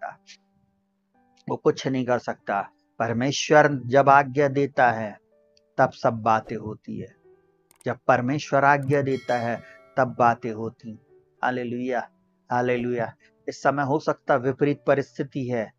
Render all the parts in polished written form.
सकता, वो कुछ नहीं कर सकता। परमेश्वर जब आज्ञा देता है तब सब बातें होती है। जब परमेश्वर आज्ञा देता है तब बातें होती। Hallelujah, hallelujah. इस समय हो सकता विपरीत परिस्थिति है,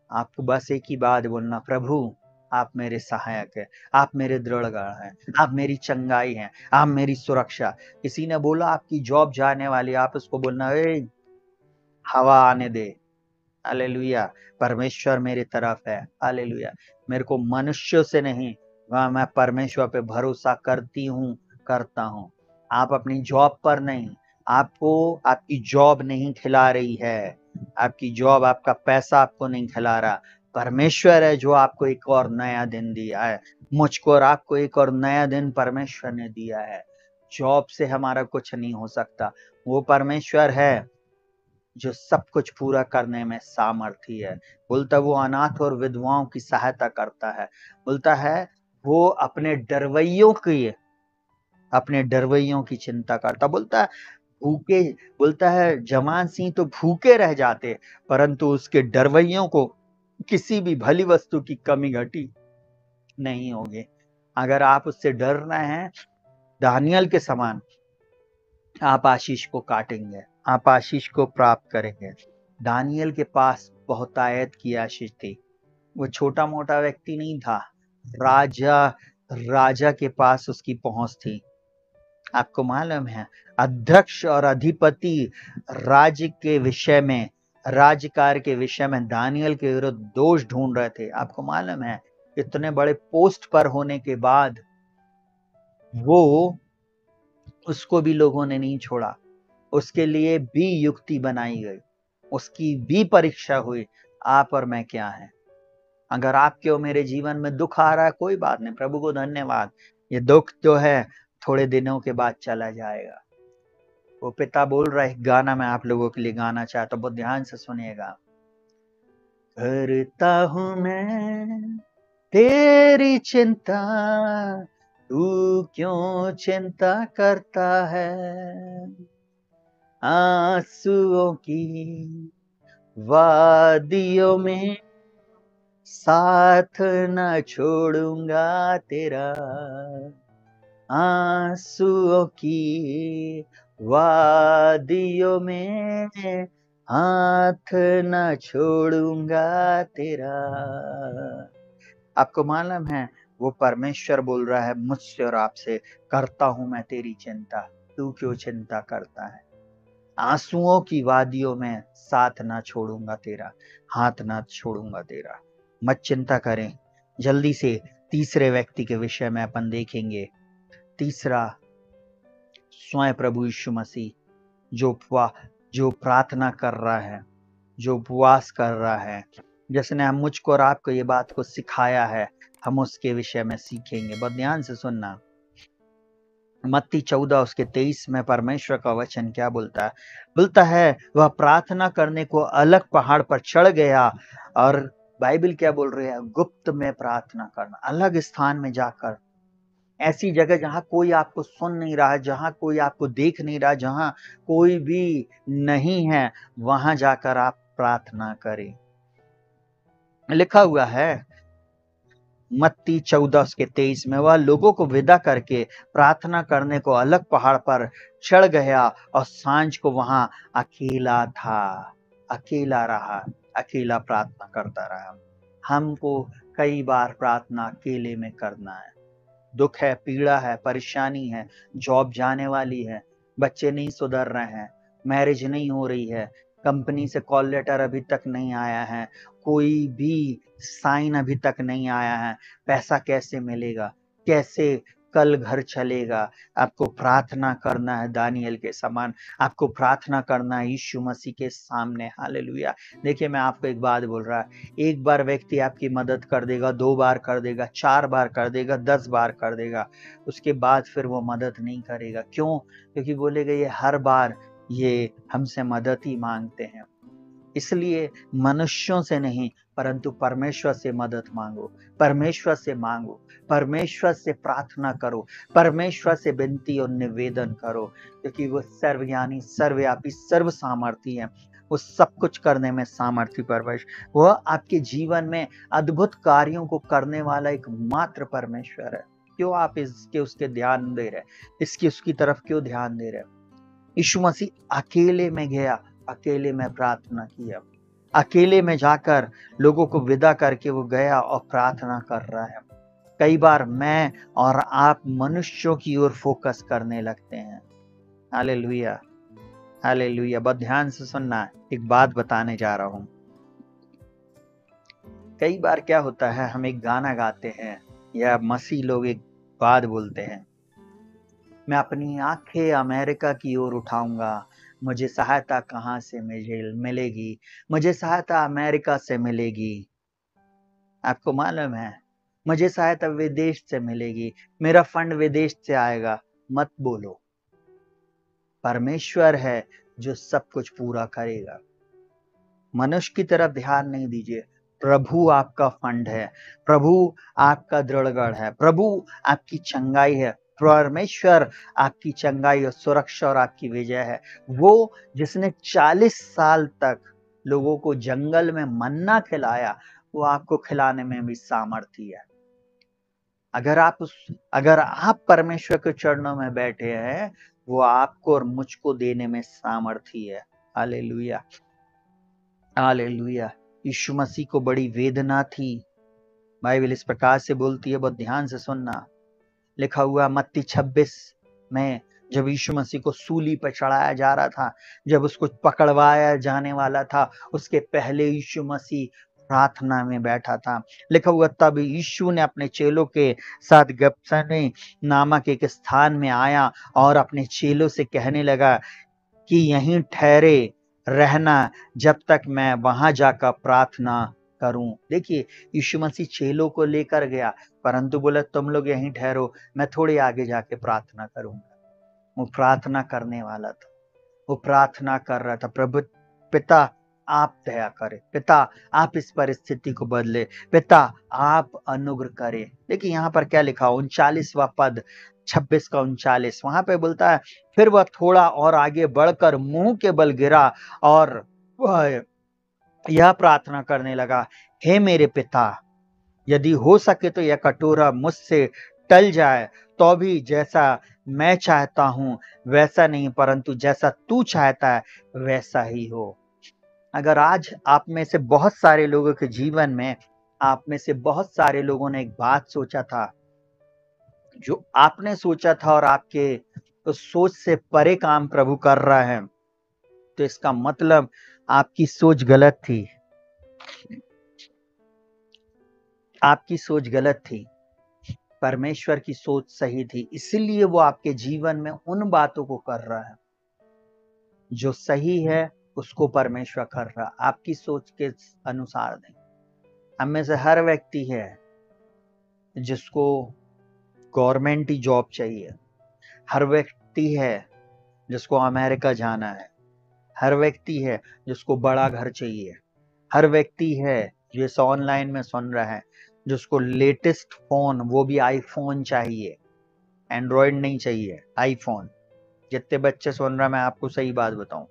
आपको बस एक ही बात बोलना, प्रभु आप मेरे सहायक है, आप मेरे दृढ़गढ़ हैं, आप मेरी चंगाई हैं, आप मेरी सुरक्षा। किसी ने बोला आपकी जॉब जाने वाली, आप उसको बोलना, ए हवा आने दे। हालेलुया, परमेश्वर मेरी तरफ है। हालेलुया, मेरे को मनुष्य से नहीं, वह मैं परमेश्वर पे भरोसा करती हूँ, करता हूँ। आप अपनी जॉब पर नहीं, आपको आपकी जॉब नहीं खिला रही है, आपकी जॉब आपका पैसा आपको नहीं खिला रहा। परमेश्वर है जो आपको एक और नया दिन दिया है। मुझको और आपको एक और नया दिन परमेश्वर ने दिया है। जॉब से हमारा कुछ नहीं हो सकता। वो परमेश्वर है जो सब कुछ पूरा करने में सामर्थी है। बोलता वो अनाथ और विधवाओं की सहायता करता है। बोलता है वो अपने डरवैयों की चिंता करता। बोलता है भूखे, बोलता है जवान सिंह तो भूखे रह जाते, परंतु उसके डरवैयों को किसी भी भली वस्तु की कमी घटी नहीं होगी। अगर आप उससे डर रहे हैं, दानियल के समान, आप आशीष को काटेंगे, आप आशीष को प्राप्त करेंगे। दानियल के पास बहुतायत की आशीष थी। वो छोटा मोटा व्यक्ति नहीं था, राजा के पास उसकी पहुंच थी। आपको मालूम है, अध्यक्ष और अधिपति राज्य के विषय में, राज्यकार के विषय में दानियल के विरुद्ध दोष ढूंढ रहे थे। आपको मालूम है, इतने बड़े पोस्ट पर होने के बाद वो, उसको भी लोगों ने नहीं छोड़ा। उसके लिए भी युक्ति बनाई गई, उसकी भी परीक्षा हुई। आप और मैं क्या है? अगर आपके और मेरे जीवन में दुख आ रहा है, कोई बात नहीं, प्रभु को धन्यवाद, ये दुख जो है थोड़े दिनों के बाद चला जाएगा। वो पिता बोल रहा है, गाना मैं आप लोगों के लिए गाना चाहता हूं, बहुत ध्यान से सुनिएगा। करता हूं मैं तेरी चिंता, तू क्यों चिंता करता है? आंसुओं की वादियों में साथ न छोड़ूंगा तेरा, आंसुओं की वादियों में हाथ न छोड़ूंगा तेरा। आपको मालूम है, वो परमेश्वर बोल रहा है मुझसे और आपसे, करता हूं मैं तेरी चिंता, तू क्यों चिंता करता है? आंसुओं की वादियों में साथ ना छोड़ूंगा तेरा, हाथ ना छोड़ूंगा तेरा। मत चिंता करें। जल्दी से तीसरे व्यक्ति के विषय में अपन देखेंगे। तीसरा, स्वयं प्रभु यीशु मसीह, जो प्रार्थना कर रहा है, जो उपवास कर रहा है, जिसने हम मुझको और आपको ये बात को सिखाया है, हम उसके विषय में सीखेंगे। बहुत ध्यान से सुनना। मत्ती 14 उसके 23 में परमेश्वर का वचन क्या बोलता है? बोलता है वह प्रार्थना करने को अलग पहाड़ पर चढ़ गया। और बाइबल क्या बोल रही है? गुप्त में प्रार्थना करना, अलग स्थान में जाकर, ऐसी जगह जहां कोई आपको सुन नहीं रहा है, जहां कोई आपको देख नहीं रहा, जहां कोई भी नहीं है, वहां जाकर आप प्रार्थना करें। लिखा हुआ है मत्ती 14 के 23 में, वह लोगों को विदा करके प्रार्थना करने को अलग पहाड़ पर चढ़ गया और सांझ को वहां अकेला था, अकेला रहा, अकेला प्रार्थना करता रहा। हमको कई बार प्रार्थना अकेले में करना है। दुख है, पीड़ा है, परेशानी है, जॉब जाने वाली है, बच्चे नहीं सुधर रहे हैं, मैरिज नहीं हो रही है, कंपनी से कॉल लेटर अभी तक नहीं आया है, कोई भी साइन अभी तक नहीं आया है, पैसा कैसे मिलेगा, कैसे कल घर चलेगा? आपको प्रार्थना करना है दानियल के समान, आपको प्रार्थना करना है यीशु मसीह के सामने। हालेलुया। देखिए, मैं आपको एक बात बोल रहा, एक बार व्यक्ति आपकी मदद कर देगा, 2 बार कर देगा, 4 बार कर देगा, 10 बार कर देगा, उसके बाद फिर वो मदद नहीं करेगा। क्यों? क्योंकि बोलेगा ये हर बार ये हमसे मदद ही मांगते हैं। इसलिए मनुष्यों से नहीं, परंतु परमेश्वर से मदद मांगो, परमेश्वर से मांगो, परमेश्वर से प्रार्थना करो, परमेश्वर से विनती और निवेदन करो, क्योंकि वो सर्वज्ञानी, सर्वव्यापी, सर्व सामर्थी है। वो सब कुछ करने में सामर्थ्य परमेश्वर, वह आपके जीवन में अद्भुत कार्यों को करने वाला एक मात्र परमेश्वर है। क्यों आप इसके उसके ध्यान दे रहे, इसकी उसकी तरफ क्यों ध्यान दे रहे? यीशु मसीह अकेले में गया, अकेले में प्रार्थना किया, अकेले में जाकर लोगों को विदा करके वो गया और प्रार्थना कर रहा है। कई बार मैं और आप मनुष्यों की ओर फोकस करने लगते हैं। Hallelujah, hallelujah. बहुत ध्यान से सुनना, एक बात बताने जा रहा हूं। कई बार क्या होता है, हम एक गाना गाते हैं या मसीह लोग एक बात बोलते हैं, मैं अपनी आंखें अमेरिका की ओर उठाऊंगा, मुझे सहायता कहां से मिलेगी, मुझे सहायता अमेरिका से मिलेगी। आपको मालूम है, मुझे सहायता विदेश से मिलेगी, मेरा फंड विदेश से आएगा। मत बोलो, परमेश्वर है जो सब कुछ पूरा करेगा। मनुष्य की तरफ ध्यान नहीं दीजिए। प्रभु आपका फंड है, प्रभु आपका दृढ़गढ़ है, प्रभु आपकी चंगाई है, परमेश्वर आपकी चंगाई और सुरक्षा और आपकी विजय है। वो जिसने 40 साल तक लोगों को जंगल में मन्ना खिलाया, वो आपको खिलाने में भी सामर्थी है। अगर आप परमेश्वर के चरणों में बैठे हैं, वो आपको और मुझको देने में सामर्थी है। Hallelujah, hallelujah. यीशु मसीह को बड़ी वेदना थी। बाइबल इस प्रकार से बोलती है, बहुत ध्यान से सुनना। लिखा हुआ मत्ती 26 में, जब यीशु मसीह को सूली पर चढ़ाया जा रहा था, जब उसको पकड़वाया जाने वाला था, उसके पहले यीशु मसीह प्रार्थना में बैठा था। लिखा हुआ तब यीशु ने अपने चेलों के साथ गतसमनी नामक एक स्थान में आया और अपने चेलों से कहने लगा कि यहीं ठहरे रहना जब तक मैं वहां जाकर प्रार्थना करूं। देखिए, यीशु मसीह चेलों को लेकर गया, परंतु बोला तुम लोग यहीं ठहरो, मैं थोड़ी आगे जाके प्रार्थना करूंगा। वो प्रार्थना करने वाला था, वो प्रार्थना कर रहा था, प्रभु पिता आप दया करें, पिता आप इस परिस्थिति को बदले, पिता आप अनुग्रह करें। देखिए यहाँ पर क्या लिखा, 39वां पद 26 का 39, वहां पे बोलता है, फिर वह थोड़ा और आगे बढ़कर मुंह के बल गिरा और वह यह प्रार्थना करने लगा, हे मेरे पिता, यदि हो सके तो यह कटोरा मुझसे टल जाए, तो भी जैसा मैं चाहता हूं वैसा नहीं, परंतु जैसा तू चाहता है वैसा ही हो। अगर आज आप में से बहुत सारे लोगों के जीवन में, आप में से बहुत सारे लोगों ने एक बात सोचा था, जो आपने सोचा था और आपके उस सोच से परे काम प्रभु कर रहा है, तो इसका मतलब आपकी सोच गलत थी। आपकी सोच गलत थी, परमेश्वर की सोच सही थी, इसलिए वो आपके जीवन में उन बातों को कर रहा है जो सही है, उसको परमेश्वर कर रहा, आपकी सोच के अनुसार नहीं। हम में से हर व्यक्ति है जिसको गवर्नमेंट ही जॉब चाहिए, हर व्यक्ति है जिसको अमेरिका जाना है, हर व्यक्ति है जिसको बड़ा घर चाहिए, हर व्यक्ति है जैसे ऑनलाइन में सुन रहा है जिसको लेटेस्ट फोन, वो भी आईफोन चाहिए, एंड्रॉयड नहीं चाहिए, आईफोन। जितने बच्चे सुन रहा, मैं आपको सही बात बताऊं,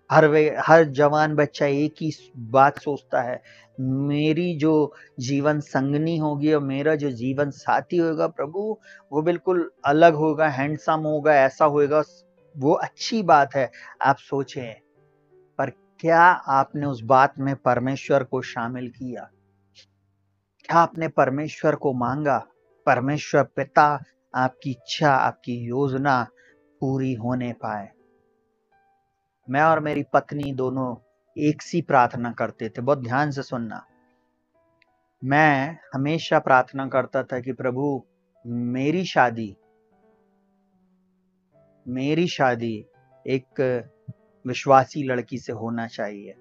हर जवान बच्चा एक ही बात सोचता है, मेरी जो जीवन संगनी होगी और मेरा जो जीवन साथी होगा प्रभु, वो बिल्कुल अलग होगा, हैंडसम होगा, ऐसा होगा। वो अच्छी बात है, आप सोचें, पर क्या आपने उस बात में परमेश्वर को शामिल किया? क्या आपने परमेश्वर को मांगा? परमेश्वर पिता आपकी इच्छा, आपकी योजना पूरी होने पाए। मैं और मेरी पत्नी दोनों एक सी प्रार्थना करते थे, बहुत ध्यान से सुनना। मैं हमेशा प्रार्थना करता था कि प्रभु मेरी शादी एक विश्वासी लड़की से होना चाहिए,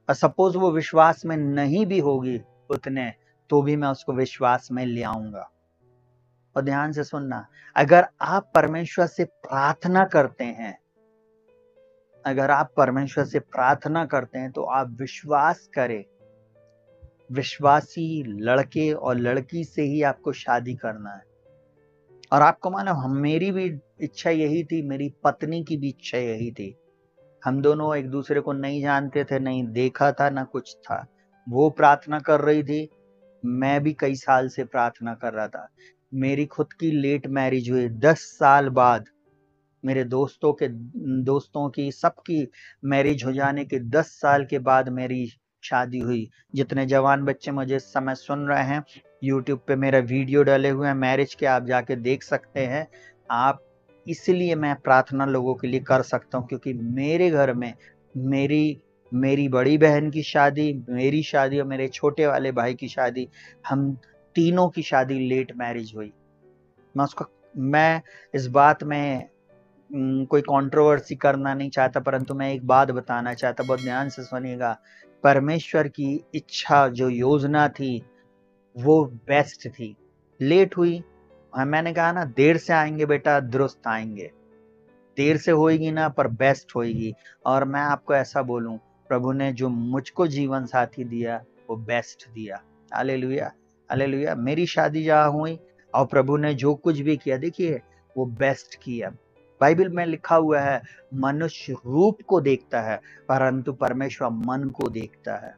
और सपोज वो विश्वास में नहीं भी होगी उतने, तो भी मैं उसको विश्वास में ले आऊंगा। और ध्यान से सुनना, अगर आप परमेश्वर से प्रार्थना करते हैं, अगर आप परमेश्वर से प्रार्थना करते हैं, तो आप विश्वास करें, विश्वासी लड़के और लड़की से ही आपको शादी करना है। और आपको मालूम, मेरी भी इच्छा यही थी, मेरी पत्नी की भी इच्छा यही थी। हम दोनों एक दूसरे को नहीं जानते थे, नहीं देखा था, ना कुछ था। वो प्रार्थना कर रही थी, मैं भी कई साल से प्रार्थना कर रहा था। मेरी खुद की लेट मैरिज हुई 10 साल बाद। मेरे दोस्तों की सबकी मैरिज हो जाने के 10 साल के बाद मेरी शादी हुई। जितने जवान बच्चे मुझे इस समय सुन रहे हैं, यूट्यूब पे मेरा वीडियो डले हुए हैं मैरिज के, आप जाके देख सकते हैं। आप इसलिए मैं प्रार्थना लोगों के लिए कर सकता हूँ क्योंकि मेरे घर में मेरी मेरी बड़ी बहन की शादी, मेरी शादी और मेरे छोटे वाले भाई की शादी, हम तीनों की शादी लेट मैरिज हुई। मैं इस बात में कोई कंट्रोवर्सी करना नहीं चाहता, परंतु मैं एक बात बताना चाहता, बहुत ध्यान से सुनिएगा। परमेश्वर की इच्छा जो योजना थी वो बेस्ट थी। लेट हुई, मैंने कहा ना, देर से आएंगे बेटा दुरुस्त आएंगे। देर से होएगी ना पर बेस्ट होएगी। और मैं आपको ऐसा बोलूं, प्रभु ने जो मुझको जीवन साथी दिया वो बेस्ट दिया। Hallelujah, hallelujah. मेरी शादी जहाँ हुई और प्रभु ने जो कुछ भी किया, देखिए वो बेस्ट किया। बाइबल में लिखा हुआ है, मनुष्य रूप को देखता है परंतु परमेश्वर मन को देखता है।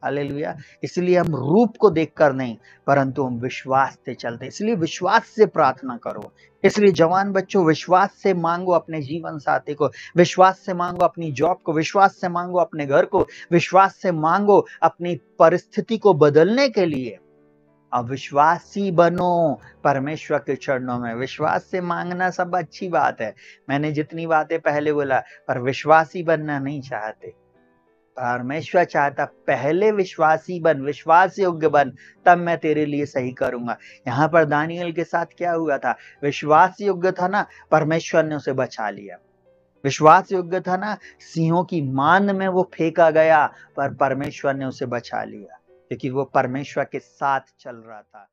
हालेलुया। इसलिए हम रूप को देखकर नहीं परंतु हम विश्वास से चलते, इसलिए विश्वास से प्रार्थना करो। इसलिए जवान बच्चों, विश्वास से मांगो अपने जीवन साथी को, विश्वास से मांगो अपनी जॉब को, विश्वास से मांगो अपने घर को, विश्वास से मांगो अपनी परिस्थिति को बदलने के लिए। अब विश्वासी बनो परमेश्वर के चरणों में। विश्वास से मांगना सब अच्छी बात है, मैंने जितनी बातें पहले बोला, पर विश्वासी बनना नहीं चाहते। परमेश्वर चाहता पहले विश्वासी बन, विश्वास योग्य बन, तब मैं तेरे लिए सही करूंगा। यहाँ पर दानियल के साथ क्या हुआ था? विश्वास योग्य था ना, परमेश्वर ने उसे बचा लिया। विश्वास योग्य था ना, सिंहों की मान में वो फेंका गया पर परमेश्वर ने उसे बचा लिया क्योंकि वो परमेश्वर के साथ चल रहा था।